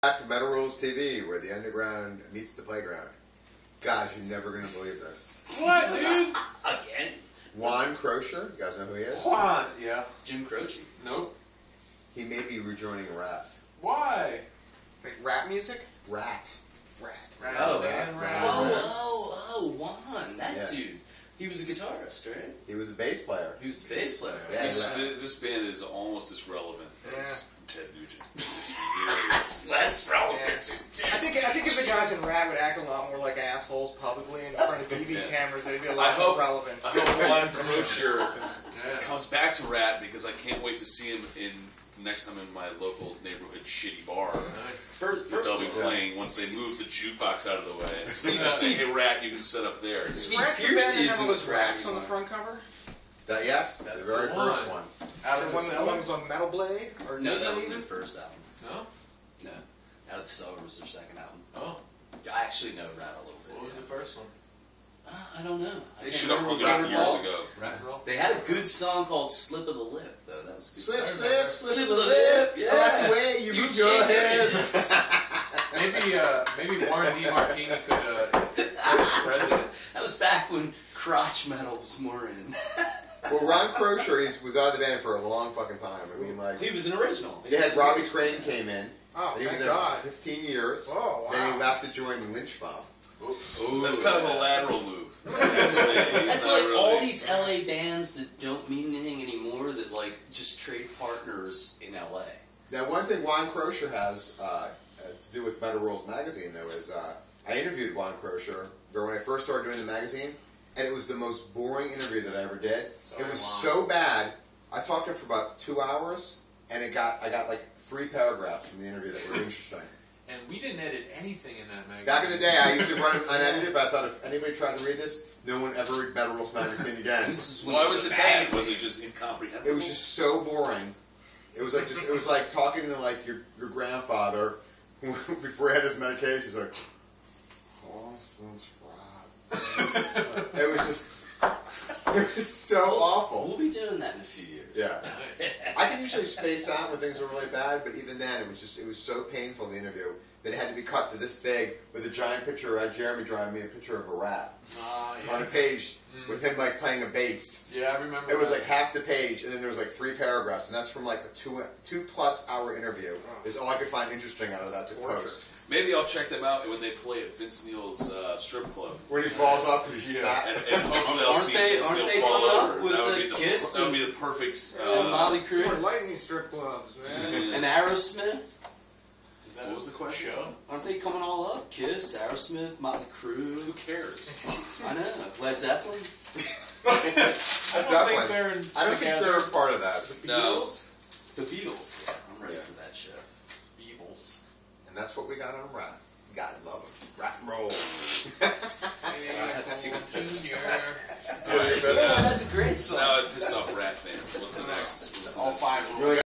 Back to Metal Rules TV, where the underground meets the playground. Guys, you're never going to believe this. What, dude? Again? Juan Croucier, you guys know who he is? Juan, yeah. Jim Croce? Nope. He may be rejoining Ratt. Why? Like rap music? Ratt. Rat. Oh, Rat. Juan, that dude. He was a guitarist, right? He was a bass player. He was the bass player. Yeah, This band is almost as relevant as Ted Nugent. It's less relevant. Yes. I think if the guys in Rat would act a lot more like assholes publicly in front of TV cameras, they'd be a lot more relevant. I hope Juan Croucier comes back to Rat, because I can't wait to see him next time in my local neighborhood shitty bar. First They'll be playing once they move the jukebox out of the way. Hey, Rat, you can sit up there. Steve Rat Pierce is have all those racks on the front. front cover? Yes, the very first one. Out of the one was on Metal Blade? Or No, that was even? their first album. No? No. Out of the Cellar was their second album. Oh. I actually know Rat a little bit. What was the first one? I don't know. They should have hung it out years ago. Rat and Roll? They had a good song called Slip of the Lip, though. That was a good song. Slip of the Lip, yeah. I like the way you move your heads. Maybe Warren DeMartini could be president. That was back when crotch metal was more in. Well, Juan Croucier was out of the band for a long fucking time. I mean, like... He was an original. They had Robbie Crane came in. Oh, he was thank there God. for 15 years. Oh, wow. Then he left to join Lynch Mob. Ooh, that's kind of a lateral move. That's like all these LA bands that don't mean anything anymore, that like just trade partners in LA. Now, one thing Juan Croucier has to do with Metal Rules magazine, though, is I interviewed Juan Croucier when I first started doing the magazine, and it was the most boring interview that I ever did. It was so bad. I talked to him for about 2 hours, and I got like 3 paragraphs from the interview that were interesting. And we didn't edit anything in that magazine. Back in the day, I used to run it unedited, but I thought if anybody tried to read this, no one ever read Metal Rules magazine again. Why was it bad? Was it just incomprehensible? It was just so boring. It was like talking to like your grandfather before he had his medication. He's like, it was so awful. We'll be doing that in a few years. Yeah. I can usually space out when things are really bad, but even then, it was so painful in the interview that it had to be cut to this big with a giant picture. Two drawing me a picture of a rat on a page with him like playing a bass. Yeah, I remember. It was like half the page, and then there was like 3 paragraphs, and that's from like a 2+ hour interview. Is all I could find interesting out of that to post. Maybe I'll check them out when they play at Vince Neil's strip club. When he falls off because he's fat. And hopefully I'll see Vince Neil fall over. With That would the be the Kiss That would be the perfect. Molly Crew More lightning strip clubs, man. and Aerosmith. What was the question? Aren't they coming all up? Kiss, Aerosmith, Motley Crue. Who cares? I know. Led Zeppelin. I don't think they're a part of that. The Beatles. The Beatles. Yeah, I'm ready for that show. Beatles. And that's what we got on Ratt. God love them. Rock and roll. Junior. That's a great song. Now I've pissed off Rat fans. What's the next? All 5 rules.